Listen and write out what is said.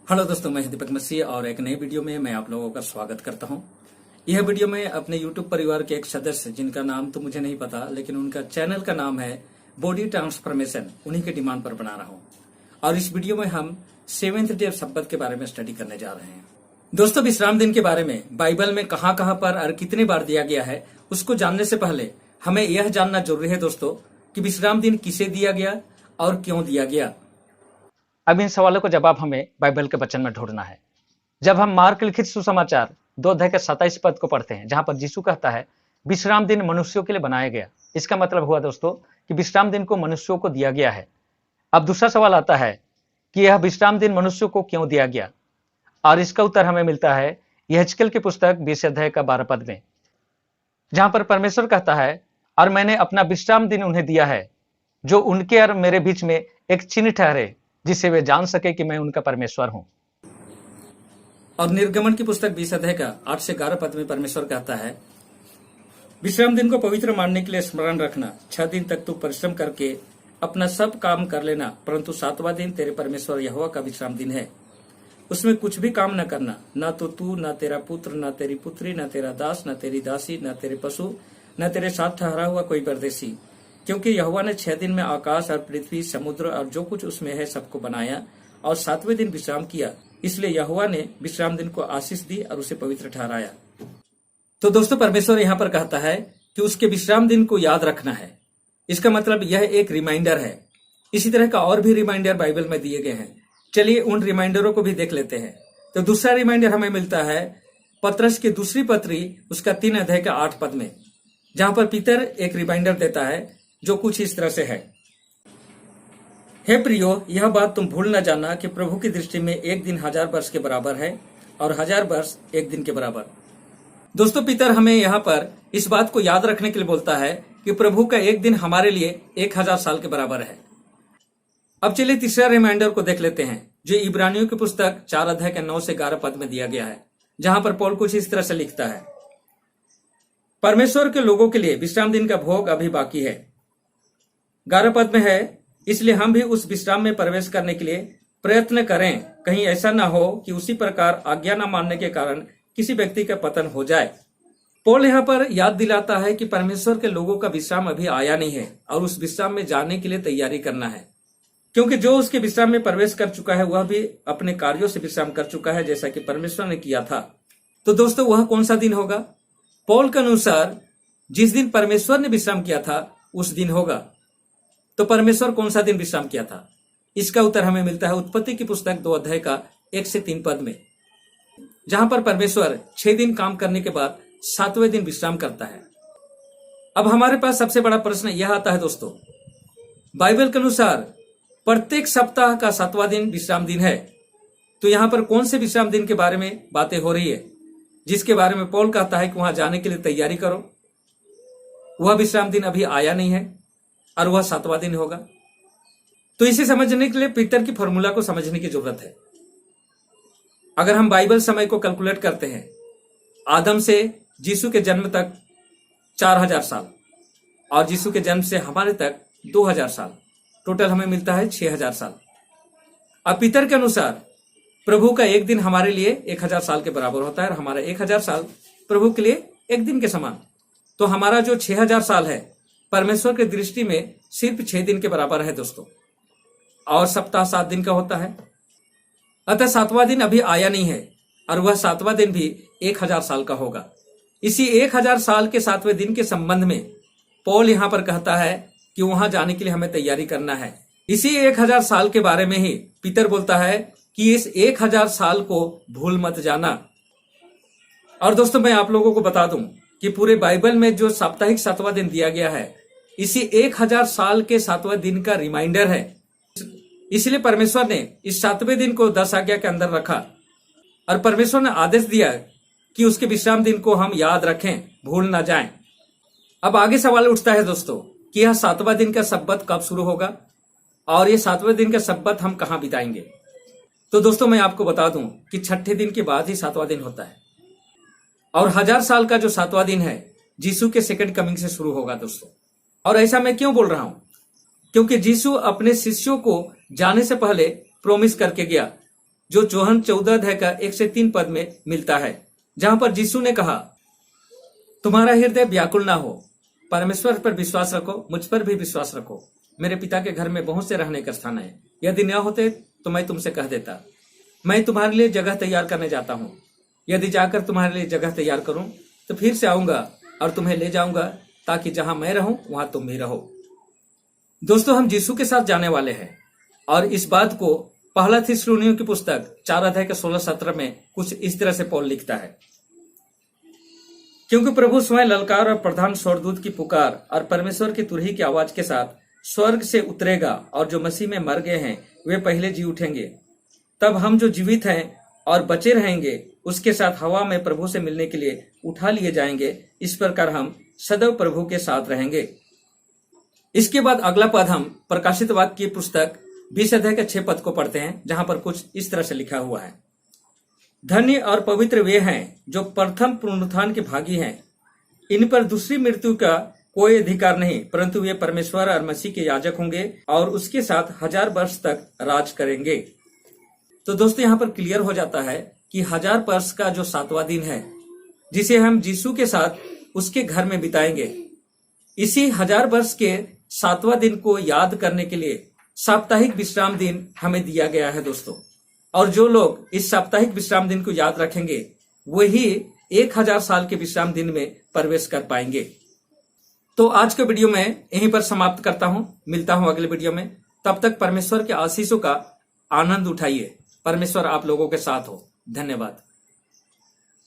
Hello दोस्तों, मैं दीपक मसीह और एक नई वीडियो में मैं आप लोगों का स्वागत करता हूं। यह वीडियो में अपने YouTube परिवार के एक सदस्य जिनका नाम तो मुझे नहीं पता, लेकिन उनका चैनल का नाम है बॉडी ट्रांसफॉर्मेशन, उन्हीं के डिमांड पर बना रहा हूं। और इस वीडियो में हम 7th डे सब्बत के बारे में स्टडी करने जा रहे हैं। दोस्तों, विश्राम दिन के बारे में बाइबल में कहां कहां पर और कितनी बार दिया गया है, उसको जानने से पहले हमें यह जानना जरूरी है दोस्तों कि विश्राम दिन किसे दिया गया और क्यों दिया गया। अब इन सवालों का जवाब हमें बाइबल के वचन में ढूंढना है। जब हम मार्क लिखित सुसमाचार 2 अध्याय के 27 पद को पढ़ते हैं, जहां पर यीशु कहता है विश्राम दिन मनुष्यों के लिए बनाया गया, इसका मतलब हुआ दोस्तों कि विश्राम दिन को मनुष्यों को दिया गया है। अब दूसरा सवाल आता है कि यह विश्राम दिन मनुष्यों को क्यों दिया गया, और इसका उत्तर हमें मिलता है यहेजकेल की पुस्तक 20 अध्याय का 12 पद में, जहां पर परमेश्वर कहता है, और मैंने अपना विश्राम दिन उन्हें दिया है, जो उनके और मेरे बीच में एक चिन्ह ठहरे, जिससे वे जान सके कि मैं उनका परमेश्वर हूं। और निर्गमन की पुस्तक 20 अध्याय का 8 से 11 पद में परमेश्वर कहता है, विश्राम दिन को पवित्र मानने के लिए स्मरण रखना। 6 दिन तक तू परिश्रम करके अपना सब काम कर लेना, परंतु 7वां दिन तेरे परमेश्वर यहोवा का विश्राम दिन है। उसमें कुछ भी काम न करना, न तो तू, न तेरा पुत्र, न तेरी पुत्री, न तेरा दास, न तेरी दासी, न तेरे पशु, न तेरे साथ ठहरा हुआ कोई परदेशी, क्योंकि यहोवा ने 6 दिन में आकाश और पृथ्वी, समुद्र और जो कुछ उसमें है सबको बनाया, और 7वें दिन विश्राम किया। इसलिए यहोवा ने विश्राम दिन को आशीष दी और उसे पवित्र ठहराया। तो दोस्तों, परमेश्वर यहाँ पर कहता है कि उसके विश्राम दिन को याद रखना है। इसका मतलब यह एक रिमाइंडर है। इसी तरह का और भी रिमाइंडर बाइबल में दिए गए हैं। चलिए उन रिमाइंडरों को भी देख लेते हैं। तो दूसरा रिमाइंडर हमें मिलता है पतरस की दूसरी पत्री, उसका 3 अध्याय का 8 पद में, जहां पर पीतर एक रिमाइंडर देता है जो कुछ इस तरह से है, हे प्रियो, यह बात तुम भूल न जाना कि प्रभु की दृष्टि में एक दिन 1000 वर्ष के बराबर है और 1000 वर्ष एक दिन के बराबर। दोस्तों, पीतर हमें यहाँ पर इस बात को याद रखने के लिए बोलता है कि प्रभु का एक दिन हमारे लिए 1000 साल के बराबर है। अब चलिए तीसरा रिमाइंडर को देख लेते हैं, जो इब्रानियों की पुस्तक 4 अध्याय के 9 से 11 पद में दिया गया है, जहां पर पौल कुछ इस तरह से लिखता है, परमेश्वर के लोगों के लिए विश्राम दिन का भोग अभी बाकी है। 11 पद में है, इसलिए हम भी उस विश्राम में प्रवेश करने के लिए प्रयत्न करें, कहीं ऐसा ना हो कि उसी प्रकार आज्ञा न मानने के कारण किसी व्यक्ति का पतन हो जाए। पौल यहाँ पर याद दिलाता है कि परमेश्वर के लोगों का विश्राम अभी आया नहीं है और उस विश्राम में जाने के लिए तैयारी करना है, क्योंकि जो उसके विश्राम में प्रवेश कर चुका है वह भी अपने कार्यों से विश्राम कर चुका है, जैसा कि परमेश्वर ने किया था। तो दोस्तों, वह कौन सा दिन होगा? पौल के अनुसार जिस दिन परमेश्वर ने विश्राम किया था उस दिन होगा। तो परमेश्वर कौन सा दिन विश्राम किया था? इसका उत्तर हमें मिलता है उत्पत्ति की पुस्तक 2 अध्याय का 1 से 3 पद में, जहां पर परमेश्वर 6 दिन काम करने के बाद 7वें दिन विश्राम करता है। अब हमारे पास सबसे बड़ा प्रश्न यह आता है दोस्तों, बाइबल के अनुसार प्रत्येक सप्ताह का 7वां दिन विश्राम दिन है, तो यहां पर कौन से विश्राम दिन के बारे में बातें हो रही है, जिसके बारे में पौल कहता है कि वहां जाने के लिए तैयारी करो? वह विश्राम दिन अभी आया नहीं है और वह 7वां दिन होगा। तो इसे समझने के लिए पीतर की फॉर्मूला को समझने की जरूरत है। अगर हम बाइबल समय को कैलकुलेट करते हैं, आदम से यीशु के जन्म तक 4000 साल और यीशु के जन्म से हमारे तक 2000 साल, टोटल हमें मिलता है 6000 साल। अब पीतर के अनुसार प्रभु का एक दिन हमारे लिए 1000 साल के बराबर होता है और हमारा 1000 साल प्रभु के लिए एक दिन के समान। तो हमारा जो 6000 साल है परमेश्वर की दृष्टि में सिर्फ 6 दिन के बराबर है दोस्तों, और सप्ताह 7 दिन का होता है। अतः 7वां दिन अभी आया नहीं है और वह 7वां दिन भी 1000 साल का होगा। इसी 1000 साल के 7वें दिन के संबंध में पौल यहां पर कहता है कि वहां जाने के लिए हमें तैयारी करना है। इसी 1000 साल के बारे में ही पीतर बोलता है कि इस 1000 साल को भूल मत जाना। और दोस्तों, मैं आप लोगों को बता दूं कि पूरे बाइबल में जो साप्ताहिक 7वां दिन दिया गया है, इसी 1000 साल के 7वें दिन का रिमाइंडर है। इसलिए परमेश्वर ने इस 7वें दिन को 10 आज्ञा के अंदर रखा और परमेश्वर ने आदेश दिया कि उसके विश्राम दिन को हम याद रखें, भूल ना जाएं। अब आगे सवाल उठता है दोस्तों कि यह 7वां दिन का सब्बत कब शुरू होगा और ये 7वें दिन का सब्बत हम कहां बिताएंगे? तो दोस्तों, मैं आपको बता दूं कि 6ठे दिन के बाद ही 7वां दिन होता है और 1000 साल का जो 7वां दिन है यीशु के सेकंड कमिंग से शुरू होगा दोस्तों। और ऐसा मैं क्यों बोल रहा हूं? क्योंकि यीशु अपने शिष्यों को जाने से पहले प्रॉमिस करके गया जो जोहन 14 अध्याय का 1 से 3 पद में मिलता है, जहां पर यीशु ने कहा, तुम्हारा हृदय व्याकुल ना हो, परमेश्वर पर विश्वास रखो, मुझ पर भी विश्वास रखो। मेरे पिता के घर में बहुत से रहने का स्थान है, यदि न होते तो मैं तुमसे कह देता। मैं तुम्हारे लिए जगह तैयार करने जाता हूं। यदि जाकर तुम्हारे लिए जगह तैयार करूं तो फिर से आऊंगा और तुम्हें ले जाऊंगा, ताकि जहां मैं रहूं वहां तुम भी रहो। दोस्तों, हम यीशु के साथ जाने वाले हैं, और इस बात को पहला थिस्सलुनीयों की पुस्तक 4 अध्याय के 16-17 में कुछ इस तरह से पौल लिखता है, क्योंकि प्रभु स्वयं ललकार और प्रधान स्वर्गदूत की पुकार और परमेश्वर की तुरही की आवाज के साथ स्वर्ग से उतरेगा, और जो मसीह में मर गए हैं वे पहले जी उठेंगे। तब हम जो जीवित हैं और बचे रहेंगे उसके साथ हवा में प्रभु से मिलने के लिए उठा लिए जाएंगे। इस प्रकार हम सदैव प्रभु के साथ रहेंगे। इसके बाद अगला पद हम प्रकाशित वाक्य की पुस्तक 20 अध्याय के 6 पद को पढ़ते हैं, जहां पर कुछ इस तरह से लिखा हुआ है, धन्य और पवित्र वे हैं जो प्रथम पुनरुत्थान के भागी हैं। इन पर दूसरी मृत्यु का कोई अधिकार नहीं, परंतु वे परमेश्वर और मसीह के याजक होंगे और उसके साथ 1000 वर्ष तक राज करेंगे। तो दोस्तों, यहाँ पर क्लियर हो जाता है कि 1000 वर्ष का जो 7वां दिन है, जिसे हम यीशु के साथ उसके घर में बिताएंगे, इसी 1000 वर्ष के 7वां दिन को याद करने के लिए साप्ताहिक विश्राम दिन हमें दिया गया है दोस्तों। और जो लोग इस साप्ताहिक विश्राम दिन को याद रखेंगे वही 1000 साल के विश्राम दिन में प्रवेश कर पाएंगे। तो आज के वीडियो में यहीं पर समाप्त करता हूं। मिलता हूं अगले वीडियो में। तब तक परमेश्वर के आशीषों का आनंद उठाइए। परमेश्वर आप लोगों के साथ हो। धन्यवाद।